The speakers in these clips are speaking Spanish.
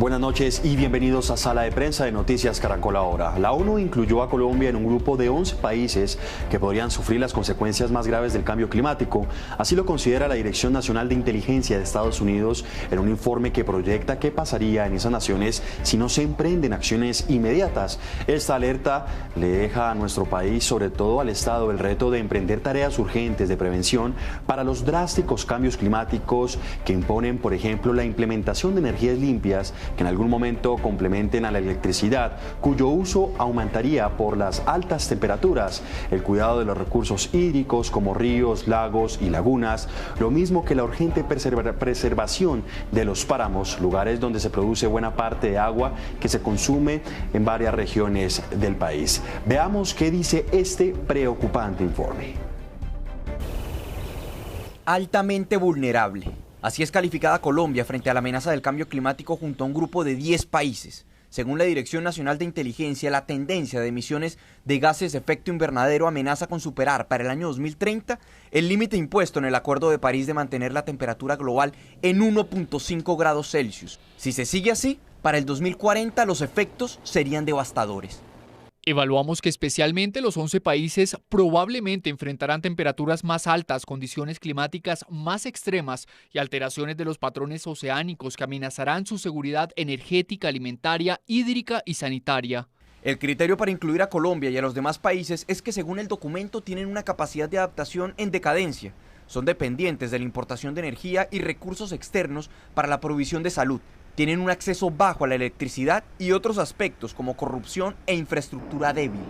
Buenas noches y bienvenidos a Sala de Prensa de Noticias Caracol Ahora. La ONU incluyó a Colombia en un grupo de 11 países que podrían sufrir las consecuencias más graves del cambio climático. Así lo considera la Dirección Nacional de Inteligencia de Estados Unidos en un informe que proyecta qué pasaría en esas naciones si no se emprenden acciones inmediatas. Esta alerta le deja a nuestro país, sobre todo al Estado, el reto de emprender tareas urgentes de prevención para los drásticos cambios climáticos que imponen, por ejemplo, la implementación de energías limpias que en algún momento complementen a la electricidad, cuyo uso aumentaría por las altas temperaturas, el cuidado de los recursos hídricos como ríos, lagos y lagunas, lo mismo que la urgente preservación de los páramos, lugares donde se produce buena parte de agua que se consume en varias regiones del país. Veamos qué dice este preocupante informe. Altamente vulnerable. Así es calificada Colombia frente a la amenaza del cambio climático junto a un grupo de 10 países. Según la Dirección Nacional de Inteligencia, la tendencia de emisiones de gases de efecto invernadero amenaza con superar para el año 2030 el límite impuesto en el Acuerdo de París de mantener la temperatura global en 1.5 grados Celsius. Si se sigue así, para el 2040 los efectos serían devastadores. Evaluamos que especialmente los 11 países probablemente enfrentarán temperaturas más altas, condiciones climáticas más extremas y alteraciones de los patrones oceánicos que amenazarán su seguridad energética, alimentaria, hídrica y sanitaria. El criterio para incluir a Colombia y a los demás países es que según el documento tienen una capacidad de adaptación en decadencia. Son dependientes de la importación de energía y recursos externos para la provisión de salud. Tienen un acceso bajo a la electricidad y otros aspectos como corrupción e infraestructura débil.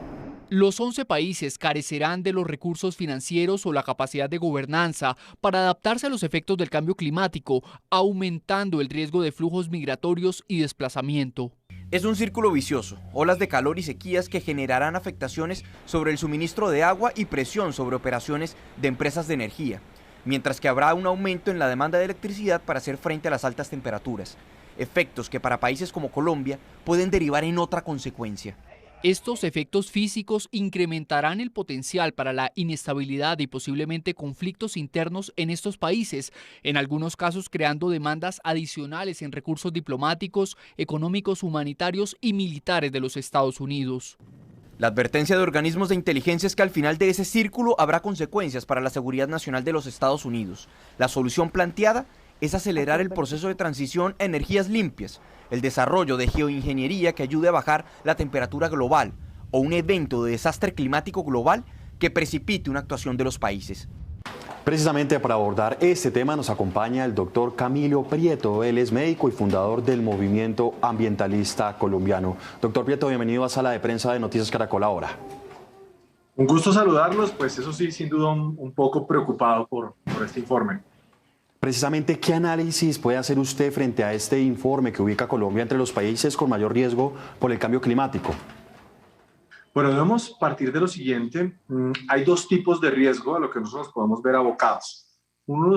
Los 11 países carecerán de los recursos financieros o la capacidad de gobernanza para adaptarse a los efectos del cambio climático, aumentando el riesgo de flujos migratorios y desplazamiento. Es un círculo vicioso, olas de calor y sequías que generarán afectaciones sobre el suministro de agua y presión sobre operaciones de empresas de energía, mientras que habrá un aumento en la demanda de electricidad para hacer frente a las altas temperaturas. Efectos que para países como Colombia pueden derivar en otra consecuencia. Estos efectos físicos incrementarán el potencial para la inestabilidad y posiblemente conflictos internos en estos países, en algunos casos creando demandas adicionales en recursos diplomáticos, económicos, humanitarios y militares de los Estados Unidos. La advertencia de organismos de inteligencia es que al final de ese círculo habrá consecuencias para la seguridad nacional de los Estados Unidos. La solución planteada es acelerar el proceso de transición a energías limpias, el desarrollo de geoingeniería que ayude a bajar la temperatura global o un evento de desastre climático global que precipite una actuación de los países. Precisamente para abordar este tema nos acompaña el doctor Camilo Prieto. Él es médico y fundador del movimiento ambientalista colombiano. Doctor Prieto, bienvenido a Sala de Prensa de Noticias Caracol Ahora. Un gusto saludarlos, pues eso sí, sin duda un poco preocupado por este informe. Precisamente, ¿qué análisis puede hacer usted frente a este informe que ubica a Colombia entre los países con mayor riesgo por el cambio climático? Bueno, debemos partir de lo siguiente. Hay dos tipos de riesgo a lo que nosotros podemos ver abocados. Un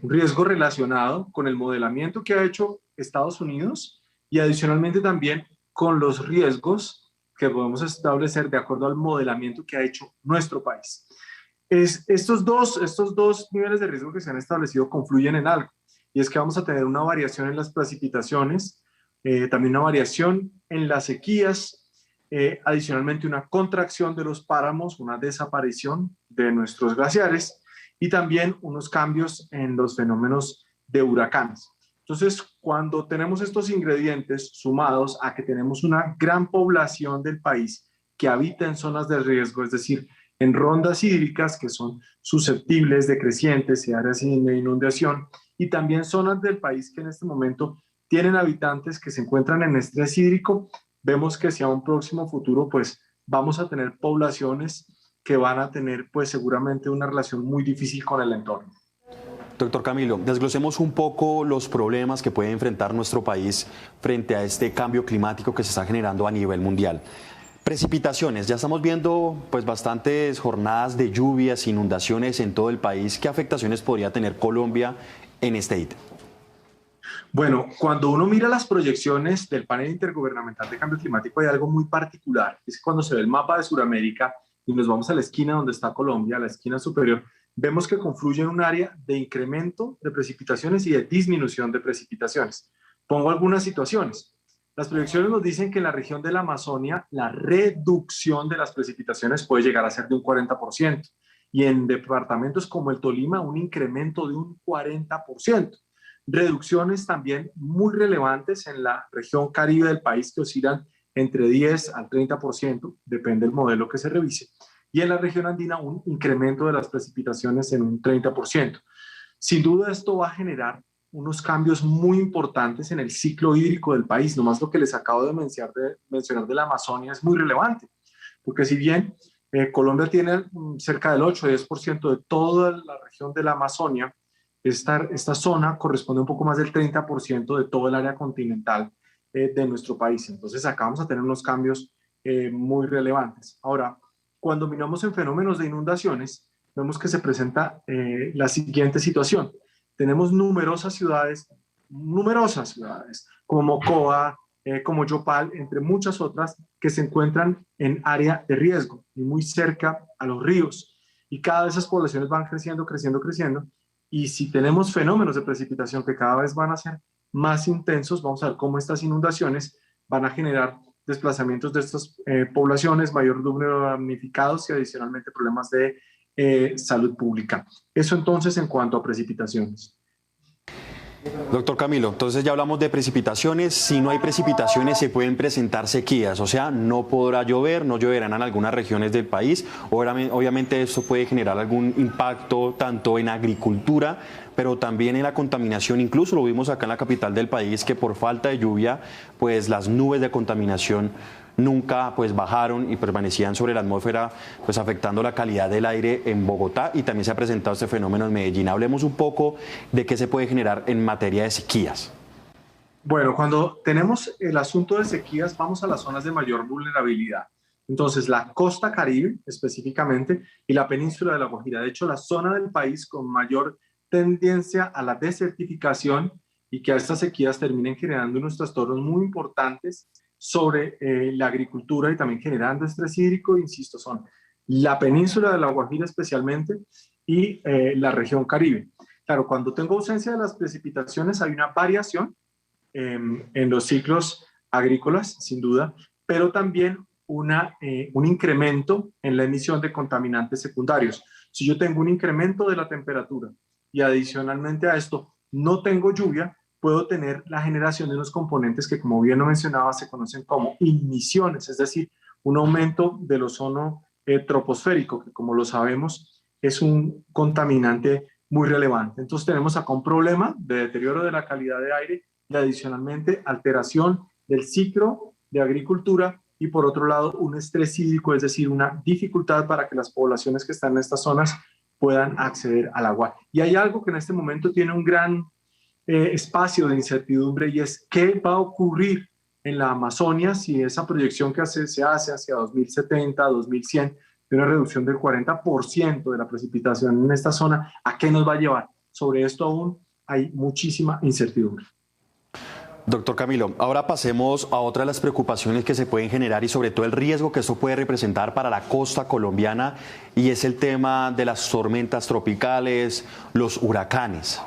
riesgo relacionado con el modelamiento que ha hecho Estados Unidos y adicionalmente también con los riesgos que podemos establecer de acuerdo al modelamiento que ha hecho nuestro país. Estos dos niveles de riesgo que se han establecido confluyen en algo, y es que vamos a tener una variación en las precipitaciones, también una variación en las sequías, adicionalmente una contracción de los páramos, una desaparición de nuestros glaciares y también unos cambios en los fenómenos de huracanes. Entonces, cuando tenemos estos ingredientes sumados a que tenemos una gran población del país que habita en zonas de riesgo, es decir, en rondas hídricas que son susceptibles de crecientes y áreas de inundación, y también zonas del país que en este momento tienen habitantes que se encuentran en estrés hídrico, vemos que hacia un próximo futuro pues vamos a tener poblaciones que van a tener pues seguramente una relación muy difícil con el entorno. Doctor Camilo, desglosemos un poco los problemas que puede enfrentar nuestro país frente a este cambio climático que se está generando a nivel mundial. Precipitaciones, ya estamos viendo pues bastantes jornadas de lluvias, inundaciones en todo el país. ¿Qué afectaciones podría tener Colombia en este ítem? Bueno, cuando uno mira las proyecciones del panel intergubernamental de cambio climático hay algo muy particular, es cuando se ve el mapa de Sudamérica y nos vamos a la esquina donde está Colombia, a la esquina superior, vemos que confluye en un área de incremento de precipitaciones y de disminución de precipitaciones. Pongo algunas situaciones. Las proyecciones nos dicen que en la región de la Amazonia la reducción de las precipitaciones puede llegar a ser de un 40% y en departamentos como el Tolima un incremento de un 40%. Reducciones también muy relevantes en la región Caribe del país que oscilan entre 10 al 30%, depende del modelo que se revise, y en la región andina un incremento de las precipitaciones en un 30%. Sin duda esto va a generar unos cambios muy importantes en el ciclo hídrico del país. Nomás lo que les acabo de mencionar de la Amazonia es muy relevante, porque si bien Colombia tiene cerca del 8 o 10% de toda la región de la Amazonia, esta zona corresponde un poco más del 30% de todo el área continental de nuestro país. Entonces acá vamos a tener unos cambios muy relevantes. Ahora, cuando miramos en fenómenos de inundaciones, vemos que se presenta la siguiente situación. Tenemos numerosas ciudades, como Mocoa, como Yopal, entre muchas otras, que se encuentran en área de riesgo y muy cerca a los ríos. Y cada vez esas poblaciones van creciendo, creciendo, creciendo. Y si tenemos fenómenos de precipitación que cada vez van a ser más intensos, vamos a ver cómo estas inundaciones van a generar desplazamientos de estas poblaciones, mayor número de damnificados y adicionalmente problemas de salud pública. Eso entonces en cuanto a precipitaciones. Doctor Camilo, entonces ya hablamos de precipitaciones. Si no hay precipitaciones se pueden presentar sequías, o sea, no podrá llover, no lloverán en algunas regiones del país. Obviamente esto puede generar algún impacto tanto en agricultura, pero también en la contaminación. Incluso lo vimos acá en la capital del país, que por falta de lluvia, pues las nubes de contaminación nunca pues bajaron y permanecían sobre la atmósfera, pues afectando la calidad del aire en Bogotá, y también se ha presentado este fenómeno en Medellín. Hablemos un poco de qué se puede generar en materia de sequías. Bueno, cuando tenemos el asunto de sequías, vamos a las zonas de mayor vulnerabilidad. Entonces, la costa Caribe específicamente y la península de La Guajira. De hecho, la zona del país con mayor tendencia a la desertificación y que a estas sequías terminen generando unos trastornos muy importantes sobre la agricultura y también generando estrés hídrico, insisto, son la península de La Guajira especialmente y la región Caribe. Claro, cuando tengo ausencia de las precipitaciones hay una variación en los ciclos agrícolas, sin duda, pero también un incremento en la emisión de contaminantes secundarios. Si yo tengo un incremento de la temperatura y adicionalmente a esto no tengo lluvia, puedo tener la generación de unos componentes que, como bien lo mencionaba, se conocen como emisiones, es decir, un aumento del ozono troposférico, que como lo sabemos es un contaminante muy relevante. Entonces tenemos acá un problema de deterioro de la calidad de aire y adicionalmente alteración del ciclo de agricultura y por otro lado un estrés hídrico, es decir, una dificultad para que las poblaciones que están en estas zonas puedan acceder al agua. Y hay algo que en este momento tiene un gran espacio de incertidumbre y es qué va a ocurrir en la Amazonia si esa proyección que se hace hacia 2070, 2100, de una reducción del 40% de la precipitación en esta zona, ¿a qué nos va a llevar? Sobre esto aún hay muchísima incertidumbre. Doctor Camilo, ahora pasemos a otra de las preocupaciones que se pueden generar y sobre todo el riesgo que esto puede representar para la costa colombiana, y es el tema de las tormentas tropicales, los huracanes.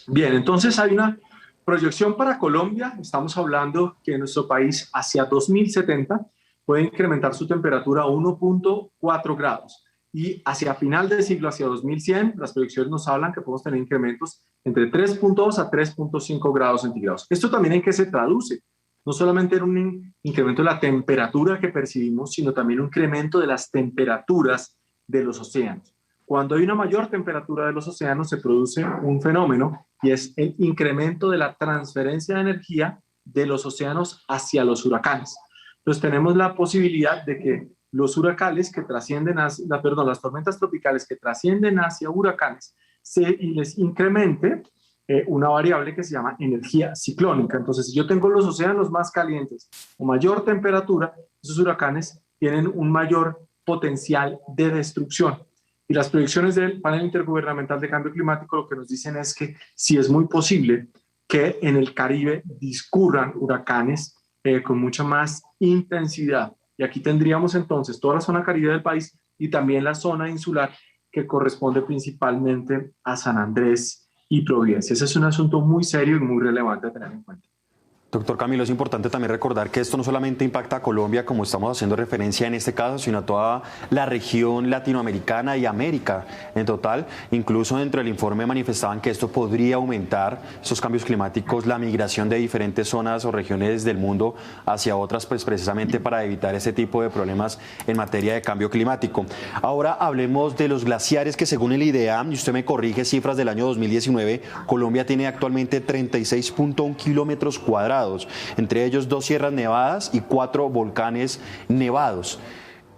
Bien, entonces hay una proyección para Colombia. Estamos hablando que nuestro país hacia 2070 puede incrementar su temperatura a 1.4 grados. Y hacia final del siglo, hacia 2100, las proyecciones nos hablan que podemos tener incrementos entre 3.2 a 3.5 grados centígrados. ¿Esto también en qué se traduce? No solamente en un incremento de la temperatura que percibimos, sino también un incremento de las temperaturas de los océanos. Cuando hay una mayor temperatura de los océanos se produce un fenómeno y es el incremento de la transferencia de energía de los océanos hacia los huracanes. Entonces tenemos la posibilidad de que los huracanes que trascienden hacia, las tormentas tropicales que trascienden hacia huracanes y les incremente una variable que se llama energía ciclónica. Entonces, si yo tengo los océanos más calientes o mayor temperatura, esos huracanes tienen un mayor potencial de destrucción. Y las proyecciones del Panel Intergubernamental de Cambio Climático lo que nos dicen es que sí es muy posible que en el Caribe discurran huracanes con mucha más intensidad. Y aquí tendríamos entonces toda la zona caribe del país y también la zona insular que corresponde principalmente a San Andrés y Providencia. Ese es un asunto muy serio y muy relevante a tener en cuenta. Doctor Camilo, es importante también recordar que esto no solamente impacta a Colombia, como estamos haciendo referencia en este caso, sino a toda la región latinoamericana y América en total. Incluso dentro del informe manifestaban que esto podría aumentar, estos cambios climáticos, la migración de diferentes zonas o regiones del mundo hacia otras, pues precisamente para evitar ese tipo de problemas en materia de cambio climático. Ahora hablemos de los glaciares que, según el IDEAM, y usted me corrige, cifras del año 2019, Colombia tiene actualmente 36.1 kilómetros cuadrados. Entre ellos 2 sierras nevadas y 4 volcanes nevados.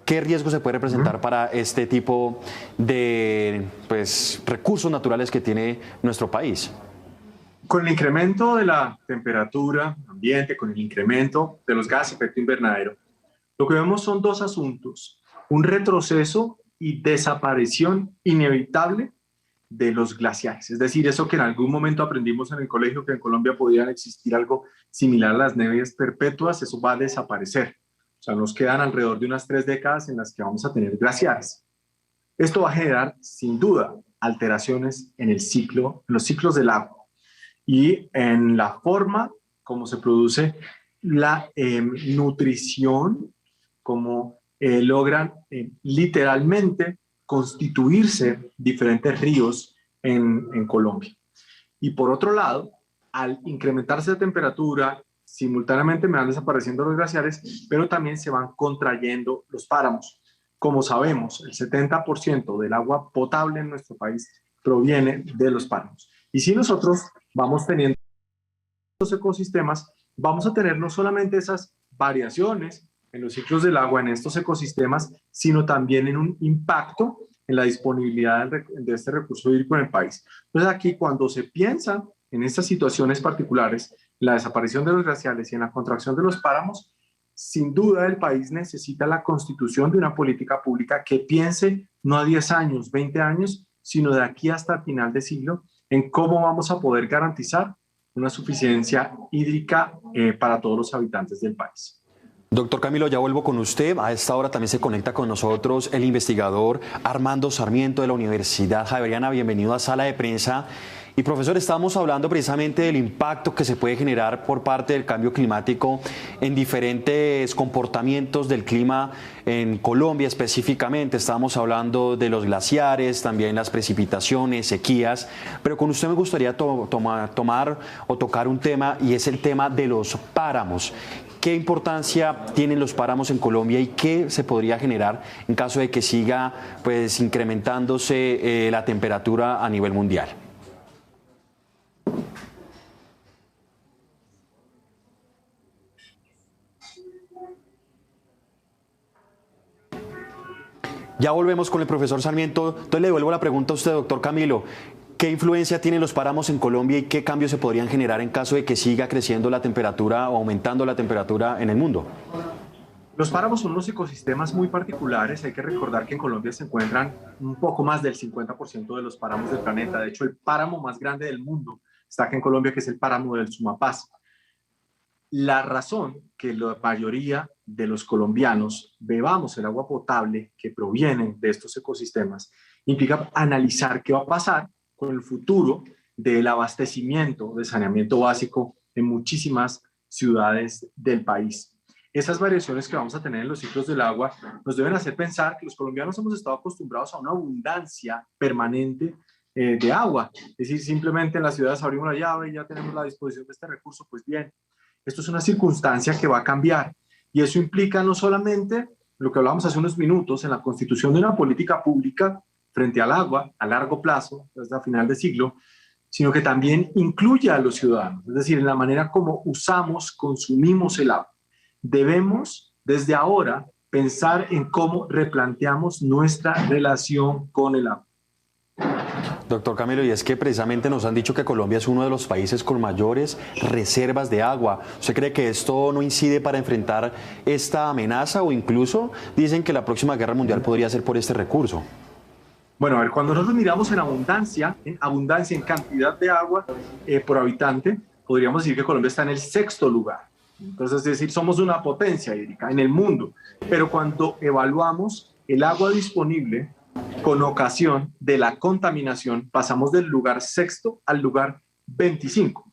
¿Qué riesgo se puede representar para este tipo de recursos naturales que tiene nuestro país? Con el incremento de la temperatura ambiente, con el incremento de los gases de efecto invernadero, lo que vemos son 2 asuntos: un retroceso y desaparición inevitable de los glaciares. Es decir, eso que en algún momento aprendimos en el colegio, que en Colombia podían existir algo similar a las neves perpetuas, eso va a desaparecer. O sea, nos quedan alrededor de unas 3 décadas en las que vamos a tener glaciares. Esto va a generar, sin duda, alteraciones en el ciclo, en los ciclos del agua y en la forma como se produce la nutrición, como logran literalmente constituirse diferentes ríos en Colombia. Y por otro lado, al incrementarse la temperatura, simultáneamente me van desapareciendo los glaciares, pero también se van contrayendo los páramos. Como sabemos, el 70% del agua potable en nuestro país proviene de los páramos. Y si nosotros vamos teniendo los ecosistemas, vamos a tener no solamente esas variaciones en los ciclos del agua en estos ecosistemas, sino también en un impacto en la disponibilidad de este recurso hídrico en el país. Entonces aquí, cuando se piensa en estas situaciones particulares, la desaparición de los glaciares y en la contracción de los páramos, sin duda el país necesita la constitución de una política pública que piense no a 10 años, 20 años, sino de aquí hasta el final de siglo, en cómo vamos a poder garantizar una suficiencia hídrica para todos los habitantes del país. Doctor Camilo, ya vuelvo con usted. A esta hora también se conecta con nosotros el investigador Armando Sarmiento de la Universidad Javeriana. Bienvenido a Sala de Prensa. Y profesor, estamos hablando precisamente del impacto que se puede generar por parte del cambio climático en diferentes comportamientos del clima en Colombia específicamente. Estamos hablando de los glaciares, también las precipitaciones, sequías, pero con usted me gustaría tocar un tema, y es el tema de los páramos. ¿Qué importancia tienen los páramos en Colombia y qué se podría generar en caso de que siga incrementándose la temperatura a nivel mundial? Ya volvemos con el profesor Sarmiento. Entonces le devuelvo la pregunta a usted, doctor Camilo. ¿Qué influencia tienen los páramos en Colombia y qué cambios se podrían generar en caso de que siga creciendo la temperatura o aumentando la temperatura en el mundo? Los páramos son unos ecosistemas muy particulares. Hay que recordar que en Colombia se encuentran un poco más del 50% de los páramos del planeta. De hecho, el páramo más grande del mundo está aquí en Colombia, que es el páramo del Sumapaz. La razón que la mayoría de los colombianos bebamos el agua potable que proviene de estos ecosistemas implica analizar qué va a pasar con el futuro del abastecimiento de saneamiento básico en muchísimas ciudades del país. Esas variaciones que vamos a tener en los ciclos del agua nos deben hacer pensar que los colombianos hemos estado acostumbrados a una abundancia permanente de agua. Es decir, simplemente en las ciudades abrimos la llave y ya tenemos la disposición de este recurso. Pues bien, esto es una circunstancia que va a cambiar y eso implica no solamente lo que hablábamos hace unos minutos en la constitución de una política pública frente al agua a largo plazo, hasta final de siglo, sino que también incluye a los ciudadanos, es decir, en la manera como usamos, consumimos el agua. Debemos, desde ahora, pensar en cómo replanteamos nuestra relación con el agua. Doctor Camilo, y es que precisamente nos han dicho que Colombia es uno de los países con mayores reservas de agua. ¿Usted cree que esto no incide para enfrentar esta amenaza o incluso dicen que la próxima guerra mundial podría ser por este recurso? Bueno, a ver, cuando nosotros miramos en abundancia, en cantidad de agua por habitante, podríamos decir que Colombia está en el 6º lugar. Entonces, es decir, somos una potencia hídrica en el mundo. Pero cuando evaluamos el agua disponible con ocasión de la contaminación, pasamos del lugar sexto al lugar 25.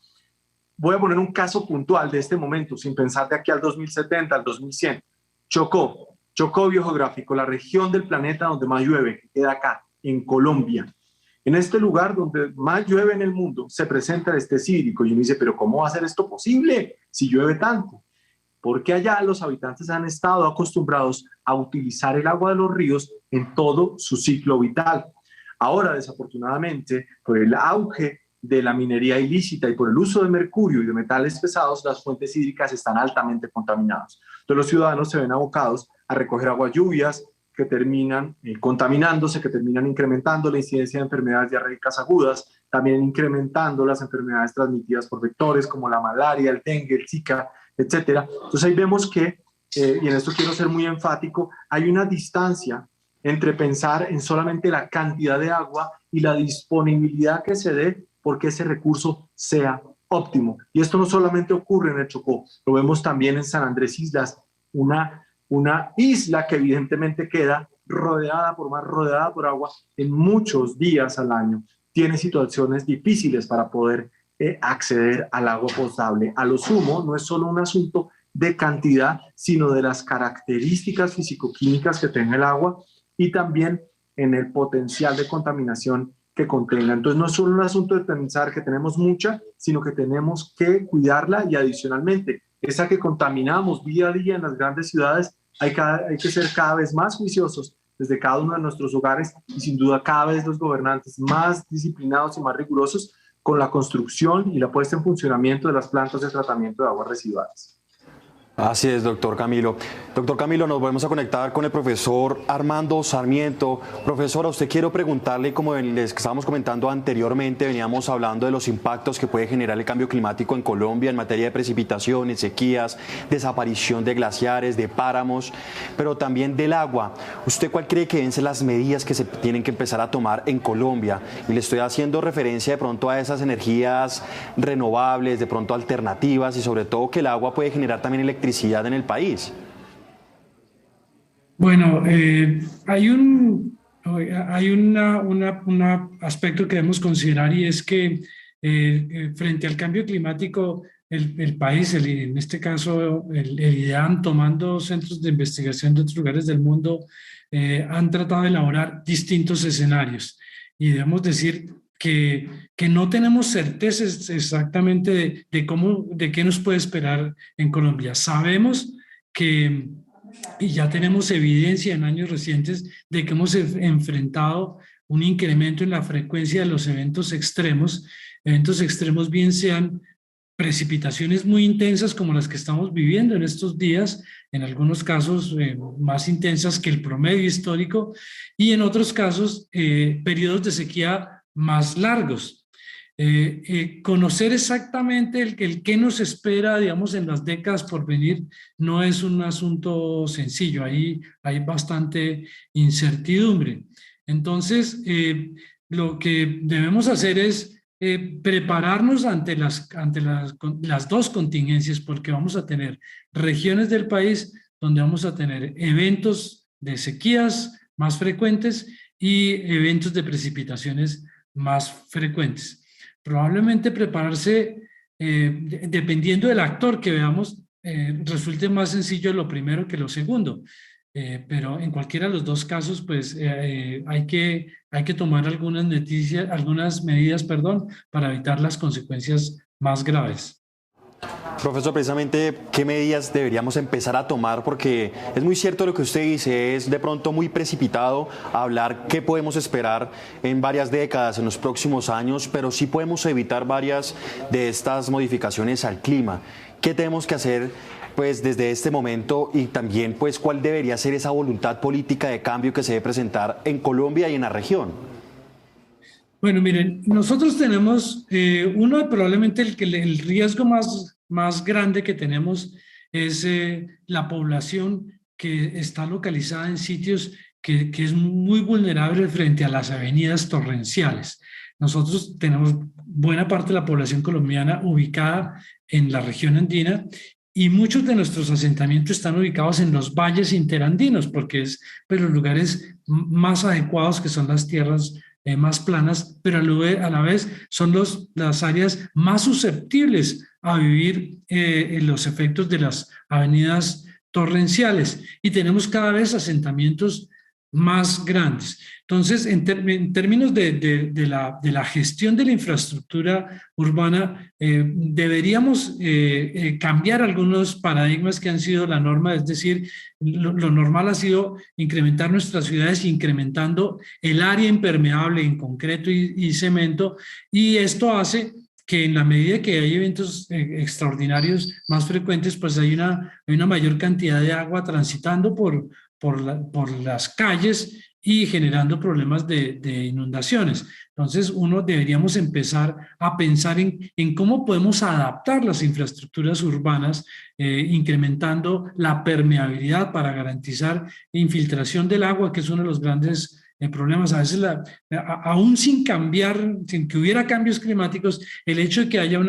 Voy a poner un caso puntual de este momento, sin pensar de aquí al 2070, al 2100. Chocó biogeográfico, la región del planeta donde más llueve, que queda acá, en Colombia. En este lugar donde más llueve en el mundo, se presenta el estrés hídrico. Y uno dice, ¿pero cómo va a ser esto posible si llueve tanto? Porque allá los habitantes han estado acostumbrados a utilizar el agua de los ríos en todo su ciclo vital. Ahora, desafortunadamente, por el auge de la minería ilícita y por el uso de mercurio y de metales pesados, las fuentes hídricas están altamente contaminadas. Entonces los ciudadanos se ven abocados a recoger aguas lluvias que terminan contaminándose, que terminan incrementando la incidencia de enfermedades diarreicas agudas, también incrementando las enfermedades transmitidas por vectores como la malaria, el dengue, el Zika, etcétera. Entonces ahí vemos que, y en esto quiero ser muy enfático, hay una distancia entre pensar en solamente la cantidad de agua y la disponibilidad que se dé porque ese recurso sea óptimo. Y esto no solamente ocurre en el Chocó, lo vemos también en San Andrés Islas, una isla que evidentemente queda rodeada por mar, rodeada por agua en muchos días al año. Tiene situaciones difíciles para poder acceder al agua potable. A lo sumo, no es solo un asunto de cantidad, sino de las características fisicoquímicas que tenga el agua y también en el potencial de contaminación que contenga. Entonces no es solo un asunto de pensar que tenemos mucha, sino que tenemos que cuidarla y adicionalmente, esa que contaminamos día a día en las grandes ciudades, hay que ser cada vez más juiciosos desde cada uno de nuestros hogares y sin duda cada vez los gobernantes más disciplinados y más rigurosos con la construcción y la puesta en funcionamiento de las plantas de tratamiento de aguas residuales. Así es, doctor Camilo. Doctor Camilo, nos volvemos a conectar con el profesor Armando Sarmiento. Profesor, a usted quiero preguntarle, como les estábamos comentando anteriormente, veníamos hablando de los impactos que puede generar el cambio climático en Colombia en materia de precipitaciones, sequías, desaparición de glaciares, de páramos, pero también del agua. ¿Usted cuál cree que deben ser las medidas que se tienen que empezar a tomar en Colombia? Y le estoy haciendo referencia de pronto a esas energías renovables, de pronto alternativas y sobre todo que el agua puede generar también electricidad en el país. Bueno, hay un aspecto que debemos considerar y es que frente al cambio climático, el país, en este caso el IDEAM, tomando centros de investigación de otros lugares del mundo, han tratado de elaborar distintos escenarios. Y debemos decir que no tenemos certezas exactamente de qué nos puede esperar en Colombia. Sabemos que, y ya tenemos evidencia en años recientes, de que hemos enfrentado un incremento en la frecuencia de los eventos extremos bien sean precipitaciones muy intensas como las que estamos viviendo en estos días, en algunos casos más intensas que el promedio histórico, y en otros casos periodos de sequía más largos. Conocer exactamente el qué nos espera, digamos, en las décadas por venir no es un asunto sencillo. Ahí hay bastante incertidumbre. Entonces, lo que debemos hacer es prepararnos ante las dos contingencias, porque vamos a tener regiones del país donde vamos a tener eventos de sequías más frecuentes y eventos de precipitaciones más frecuentes. Probablemente prepararse, dependiendo del actor que veamos, resulte más sencillo lo primero que lo segundo. Pero en cualquiera de los dos casos, pues hay que tomar algunas medidas, para evitar las consecuencias más graves. Profesor, precisamente, ¿qué medidas deberíamos empezar a tomar? Porque es muy cierto lo que usted dice, es de pronto muy precipitado hablar qué podemos esperar en varias décadas, en los próximos años, pero sí podemos evitar varias de estas modificaciones al clima. ¿Qué tenemos que hacer pues desde este momento y también pues cuál debería ser esa voluntad política de cambio que se debe presentar en Colombia y en la región? Bueno, miren, nosotros tenemos probablemente el riesgo más grande que tenemos es la población que está localizada en sitios que es muy vulnerable frente a las avenidas torrenciales. Nosotros tenemos buena parte de la población colombiana ubicada en la región andina y muchos de nuestros asentamientos están ubicados en los valles interandinos, porque es pues, los lugares más adecuados, que son las tierras más planas, pero a la vez son las áreas más susceptibles a vivir en los efectos de las avenidas torrenciales, y tenemos cada vez asentamientos más grandes. Entonces, en términos de la gestión de la infraestructura urbana, deberíamos cambiar algunos paradigmas que han sido la norma, es decir, lo normal ha sido incrementar nuestras ciudades incrementando el área impermeable en concreto y cemento, y esto hace que en la medida que hay eventos extraordinarios más frecuentes, pues hay una mayor cantidad de agua transitando por las calles y generando problemas de inundaciones. Entonces, deberíamos empezar a pensar en cómo podemos adaptar las infraestructuras urbanas, incrementando la permeabilidad para garantizar infiltración del agua, que es uno de los grandes problemas. A veces, aún sin cambiar, sin que hubiera cambios climáticos, el hecho de que haya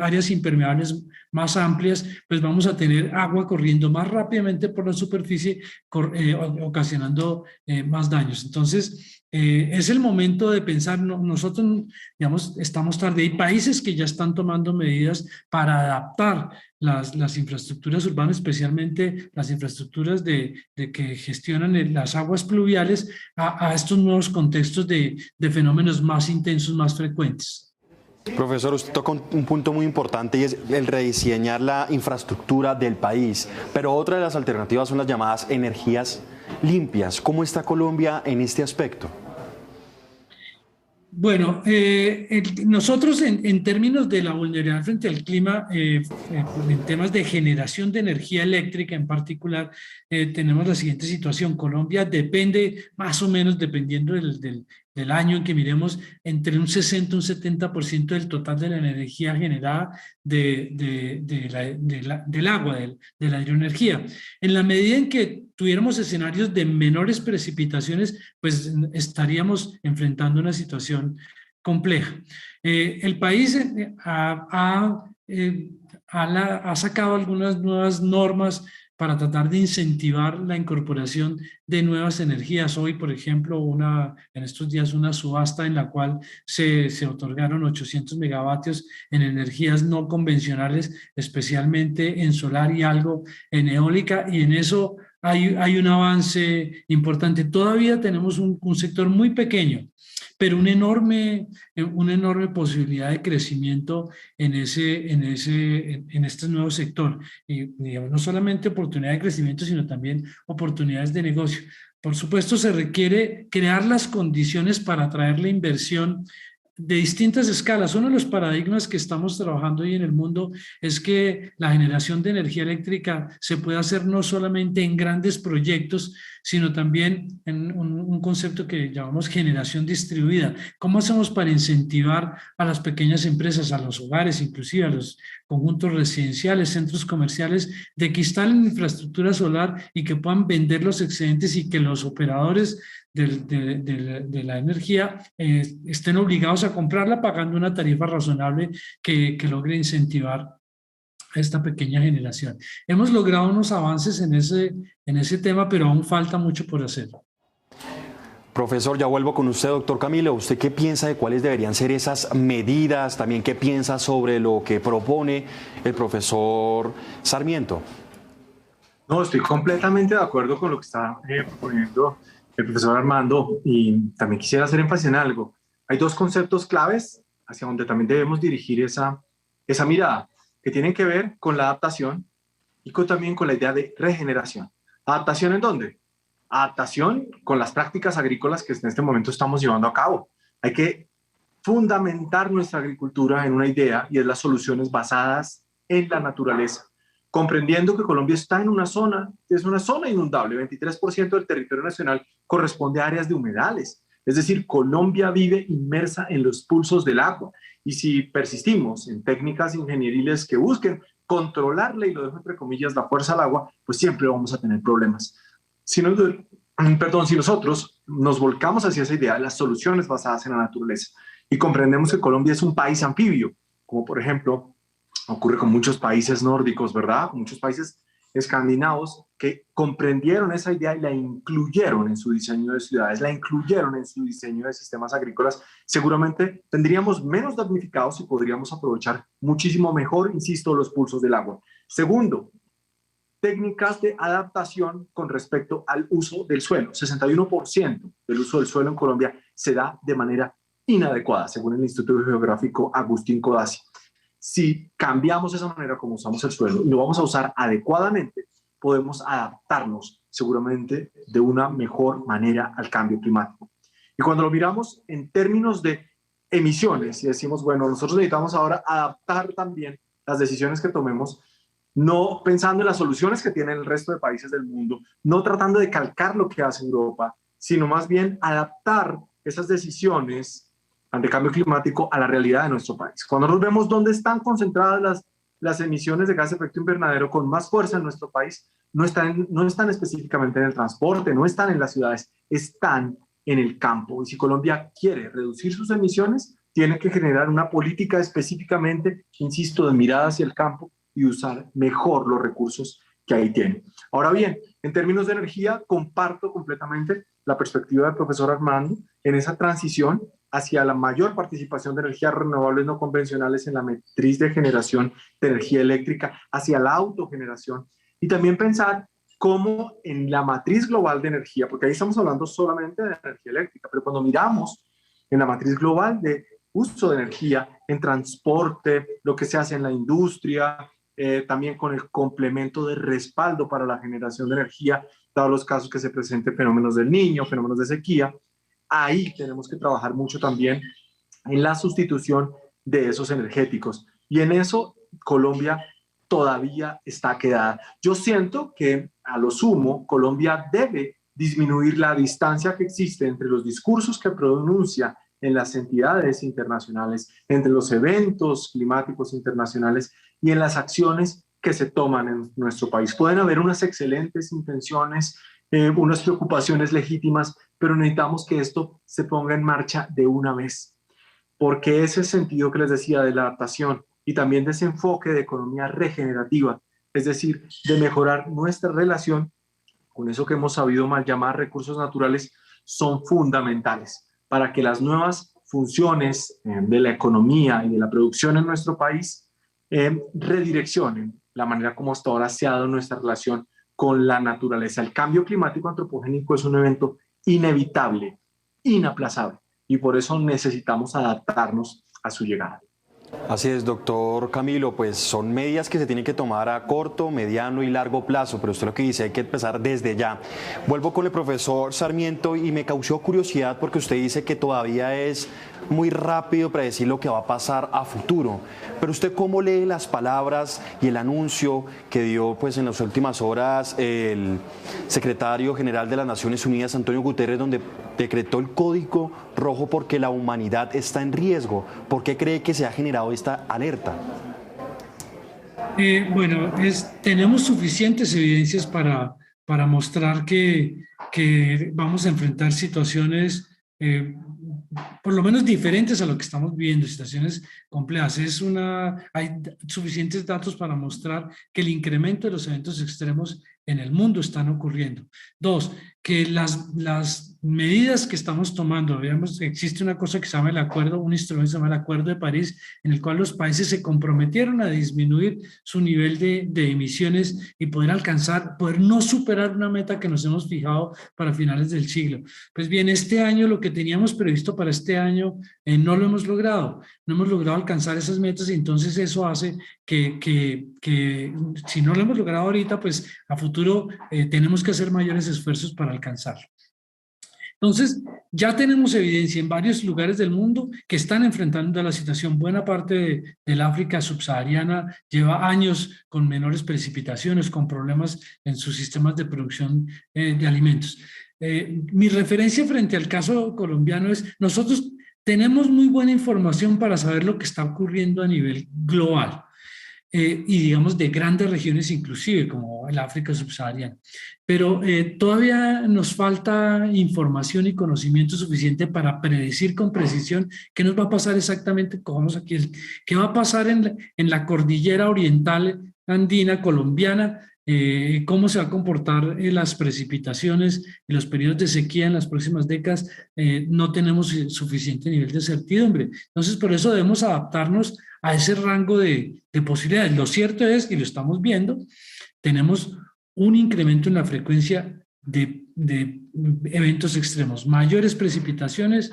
áreas impermeables más amplias, pues vamos a tener agua corriendo más rápidamente por la superficie, ocasionando más daños. Entonces, es el momento de pensar, nosotros, digamos, estamos tarde. Hay países que ya están tomando medidas para adaptar las infraestructuras urbanas, especialmente las infraestructuras que gestionan las aguas pluviales a estos nuevos contextos de fenómenos más intensos, más frecuentes. Profesor, usted toca un punto muy importante y es el rediseñar la infraestructura del país, pero otra de las alternativas son las llamadas energías limpias. ¿Cómo está Colombia en este aspecto? Bueno, nosotros en términos de la vulnerabilidad frente al clima, en temas de generación de energía eléctrica en particular, tenemos la siguiente situación. Colombia depende, más o menos, dependiendo del año en que miremos, entre un 60 y un 70% del total de la energía generada del agua, de la hidroenergía. En la medida en que tuviéramos escenarios de menores precipitaciones, pues estaríamos enfrentando una situación compleja. El país ha sacado algunas nuevas normas para tratar de incentivar la incorporación de nuevas energías. Hoy, por ejemplo, en estos días una subasta en la cual se otorgaron 800 megavatios en energías no convencionales, especialmente en solar y algo en eólica, y en eso hay un avance importante. Todavía tenemos un sector muy pequeño, pero una enorme posibilidad de crecimiento en este nuevo sector. Y digamos, no solamente oportunidad de crecimiento, sino también oportunidades de negocio. Por supuesto, se requiere crear las condiciones para atraer la inversión de distintas escalas. Uno de los paradigmas que estamos trabajando hoy en el mundo es que la generación de energía eléctrica se puede hacer no solamente en grandes proyectos, sino también en un concepto que llamamos generación distribuida. ¿Cómo hacemos para incentivar a las pequeñas empresas, a los hogares, inclusive a los conjuntos residenciales, centros comerciales, de que instalen infraestructura solar y que puedan vender los excedentes y que los operadores de la energía estén obligados a comprarla pagando una tarifa razonable que logre incentivar a esta pequeña generación? Hemos logrado unos avances en ese tema, pero aún falta mucho por hacer. Profesor, ya vuelvo con usted, doctor Camilo. ¿Usted qué piensa de cuáles deberían ser esas medidas? También, ¿qué piensa sobre lo que propone el profesor Sarmiento? No, estoy completamente de acuerdo con lo que está proponiendo el profesor Armando, y también quisiera hacer énfasis en algo. Hay dos conceptos claves hacia donde también debemos dirigir esa mirada, que tienen que ver con la adaptación y también con la idea de regeneración. ¿Adaptación en dónde? Adaptación con las prácticas agrícolas que en este momento estamos llevando a cabo. Hay que fundamentar nuestra agricultura en una idea, y es las soluciones basadas en la naturaleza, comprendiendo que Colombia está en una zona, es una zona inundable. 23% del territorio nacional corresponde a áreas de humedales. Es decir, Colombia vive inmersa en los pulsos del agua. Y si persistimos en técnicas ingenieriles que busquen controlarle, y lo dejo entre comillas, la fuerza al agua, pues siempre vamos a tener problemas. Si nosotros nos volcamos hacia esa idea de las soluciones basadas en la naturaleza y comprendemos que Colombia es un país anfibio, como por ejemplo ocurre con muchos países nórdicos, ¿verdad? Con muchos países escandinavos que comprendieron esa idea y la incluyeron en su diseño de ciudades, la incluyeron en su diseño de sistemas agrícolas, seguramente tendríamos menos damnificados y podríamos aprovechar muchísimo mejor, insisto, los pulsos del agua. Segundo, técnicas de adaptación con respecto al uso del suelo. 61% del uso del suelo en Colombia se da de manera inadecuada, según el Instituto Geográfico Agustín Codazzi. Si cambiamos esa manera como usamos el suelo y lo vamos a usar adecuadamente, podemos adaptarnos seguramente de una mejor manera al cambio climático. Y cuando lo miramos en términos de emisiones y decimos, bueno, nosotros necesitamos ahora adaptar también las decisiones que tomemos, no pensando en las soluciones que tienen el resto de países del mundo, no tratando de calcar lo que hace Europa, sino más bien adaptar esas decisiones ante cambio climático a la realidad de nuestro país. Cuando nos vemos dónde están concentradas las emisiones de gas de efecto invernadero con más fuerza en nuestro país, no están específicamente en el transporte, no están en las ciudades, están en el campo. Y si Colombia quiere reducir sus emisiones, tiene que generar una política específicamente, insisto, de mirada hacia el campo y usar mejor los recursos que ahí tiene. Ahora bien, en términos de energía, comparto completamente la perspectiva del profesor Armando en esa transición hacia la mayor participación de energías renovables no convencionales en la matriz de generación de energía eléctrica, hacia la autogeneración, y también pensar cómo en la matriz global de energía, porque ahí estamos hablando solamente de energía eléctrica, pero cuando miramos en la matriz global de uso de energía, en transporte, lo que se hace en la industria, también con el complemento de respaldo para la generación de energía, dados los casos que se presenten fenómenos del Niño, fenómenos de sequía, ahí tenemos que trabajar mucho también en la sustitución de esos energéticos. Y en eso Colombia todavía está quedada. Yo siento que a lo sumo Colombia debe disminuir la distancia que existe entre los discursos que pronuncia en las entidades internacionales, entre los eventos climáticos internacionales y en las acciones que se toman en nuestro país. Pueden haber unas excelentes intenciones, unas preocupaciones legítimas, pero necesitamos que esto se ponga en marcha de una vez, porque ese sentido que les decía de la adaptación y también de ese enfoque de economía regenerativa, es decir, de mejorar nuestra relación con eso que hemos sabido mal llamar recursos naturales, son fundamentales para que las nuevas funciones de la economía y de la producción en nuestro país redireccionen la manera como hasta ahora se ha dado nuestra relación con la naturaleza. El cambio climático antropogénico es un evento inevitable, inaplazable, y por eso necesitamos adaptarnos a su llegada. Así es, doctor Camilo, pues son medidas que se tienen que tomar a corto, mediano y largo plazo, pero usted lo que dice, hay que empezar desde ya. Vuelvo con el profesor Sarmiento y me causó curiosidad porque usted dice que todavía es muy rápido predecir lo que va a pasar a futuro, pero usted ¿cómo lee las palabras y el anuncio que dio pues en las últimas horas el secretario general de las Naciones Unidas, Antonio Guterres, donde decretó el código rojo porque la humanidad está en riesgo? ¿Por qué cree que se ha generado esta alerta? Tenemos suficientes evidencias para mostrar que vamos a enfrentar situaciones por lo menos diferentes a lo que estamos viendo, situaciones complejas. Hay suficientes datos para mostrar que el incremento de los eventos extremos en el mundo están ocurriendo. Dos, que las medidas que estamos tomando, veamos, existe una cosa que se llama un instrumento que se llama el Acuerdo de París, en el cual los países se comprometieron a disminuir su nivel de emisiones y poder no superar una meta que nos hemos fijado para finales del siglo. Pues bien, este año lo que teníamos previsto para este año no lo hemos logrado. No hemos logrado alcanzar esas metas y entonces eso hace que si no lo hemos logrado ahorita, pues a futuro tenemos que hacer mayores esfuerzos para alcanzarlo. Entonces, ya tenemos evidencia en varios lugares del mundo que están enfrentando la situación. Buena parte del África subsahariana lleva años con menores precipitaciones, con problemas en sus sistemas de producción de alimentos. Mi referencia frente al caso colombiano es, nosotros tenemos muy buena información para saber lo que está ocurriendo a nivel global. y digamos de grandes regiones inclusive, como el África subsahariana. Pero todavía nos falta información y conocimiento suficiente para predecir con precisión qué nos va a pasar exactamente, cojamos aquí, qué va a pasar en la cordillera oriental andina colombiana, cómo se va a comportar las precipitaciones y los periodos de sequía en las próximas décadas. No tenemos suficiente nivel de certidumbre. Entonces, por eso debemos adaptarnos a ese rango de posibilidades. Lo cierto es, y lo estamos viendo, tenemos un incremento en la frecuencia de eventos extremos, mayores precipitaciones,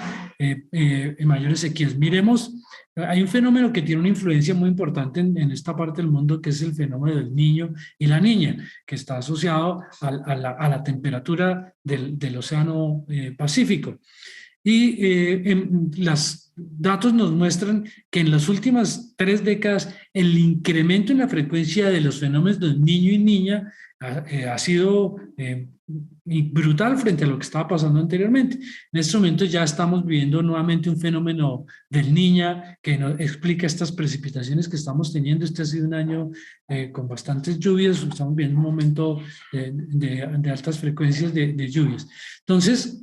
mayores sequías. Miremos, hay un fenómeno que tiene una influencia muy importante en esta parte del mundo, que es el fenómeno del niño y la niña, que está asociado a la temperatura del Océano Pacífico. Y los datos nos muestran que en las últimas 3 décadas el incremento en la frecuencia de los fenómenos del niño y niña ha sido brutal frente a lo que estaba pasando anteriormente. En estos momentos ya estamos viviendo nuevamente un fenómeno del niña que nos explica estas precipitaciones que estamos teniendo. Este ha sido un año con bastantes lluvias, estamos viendo un momento de altas frecuencias de lluvias. Entonces,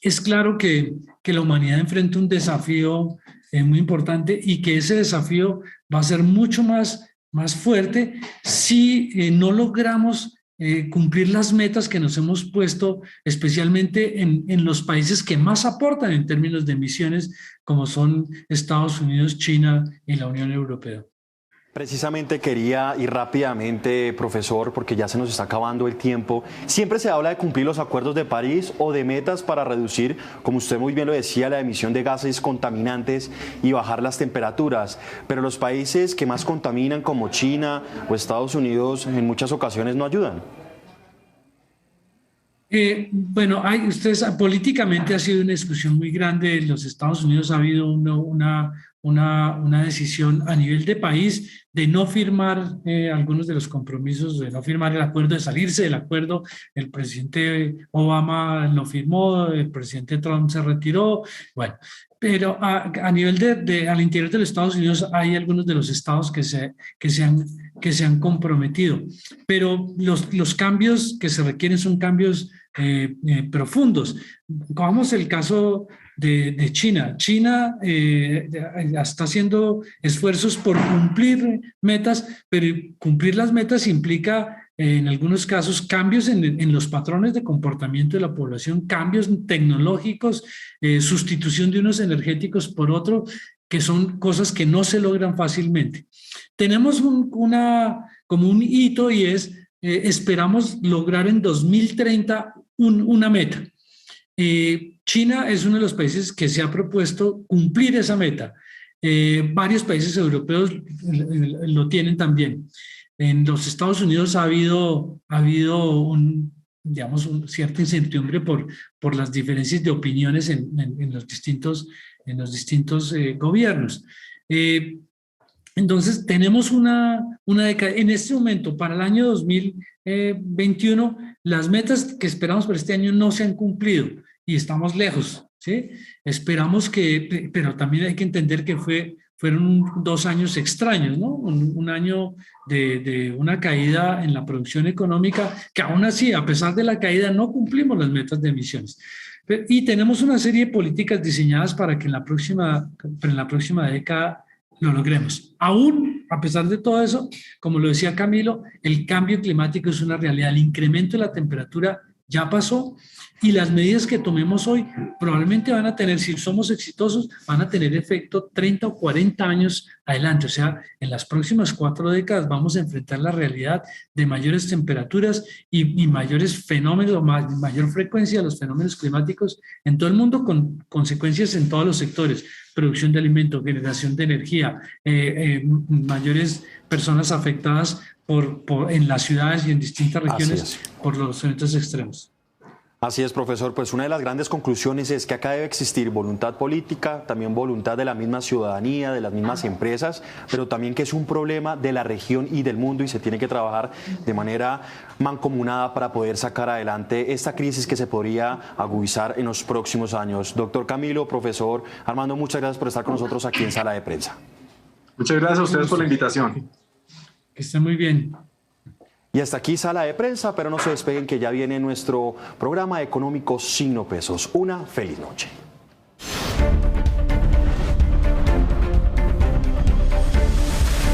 es claro que la humanidad enfrenta un desafío muy importante y que ese desafío va a ser mucho más fuerte si no logramos cumplir las metas que nos hemos puesto, especialmente en los países que más aportan en términos de emisiones, como son Estados Unidos, China y la Unión Europea. Precisamente quería ir rápidamente, profesor, porque ya se nos está acabando el tiempo. Siempre se habla de cumplir los acuerdos de París o de metas para reducir, como usted muy bien lo decía, la emisión de gases contaminantes y bajar las temperaturas. Pero los países que más contaminan, como China o Estados Unidos, en muchas ocasiones no ayudan. Bueno, políticamente ha sido una discusión muy grande. En los Estados Unidos ha habido una decisión a nivel de país de no firmar algunos de los compromisos, de no firmar el acuerdo, de salirse del acuerdo. El presidente Obama lo firmó, el presidente Trump se retiró. Bueno, pero a nivel al interior de los Estados Unidos hay algunos de los estados que se han comprometido, pero los cambios que se requieren son cambios profundos. Cogamos el caso de China. China está haciendo esfuerzos por cumplir metas, pero cumplir las metas implica en algunos casos cambios en los patrones de comportamiento de la población, cambios tecnológicos, sustitución de unos energéticos por otros, que son cosas que no se logran fácilmente. Tenemos como un hito y es, esperamos lograr en 2030 una meta. China es uno de los países que se ha propuesto cumplir esa meta. Varios países europeos lo tienen también. En los Estados Unidos ha habido cierta incertidumbre por las diferencias de opiniones en los distintos gobiernos. Entonces, tenemos una década. En este momento, para el año 2021, las metas que esperamos para este año no se han cumplido y estamos lejos, ¿sí? Esperamos pero también hay que entender que fueron 2 años extraños, ¿no? Un año de una caída en la producción económica, que aún así, a pesar de la caída, no cumplimos las metas de emisiones. Y tenemos una serie de políticas diseñadas para que en la próxima década lo logremos. Aún, a pesar de todo eso, como lo decía Camilo, el cambio climático es una realidad. El incremento de la temperatura ya pasó y las medidas que tomemos hoy probablemente van a tener, si somos exitosos, van a tener efecto 30 o 40 años adelante. O sea, en las próximas 4 décadas vamos a enfrentar la realidad de mayores temperaturas y mayores fenómenos, mayor frecuencia de los fenómenos climáticos en todo el mundo, con consecuencias en todos los sectores: producción de alimentos, generación de energía, mayores personas afectadas en las ciudades y en distintas regiones por los eventos extremos. Así es, profesor. Pues una de las grandes conclusiones es que acá debe existir voluntad política, también voluntad de la misma ciudadanía, de las mismas empresas, pero también que es un problema de la región y del mundo y se tiene que trabajar de manera mancomunada para poder sacar adelante esta crisis que se podría agudizar en los próximos años. Doctor Camilo, profesor Armando, muchas gracias por estar con nosotros aquí en Sala de Prensa. Muchas gracias a ustedes por la invitación. Que estén muy bien. Y hasta aquí Sala de Prensa, pero no se despeguen que ya viene nuestro programa económico Signo Pesos. Una feliz noche.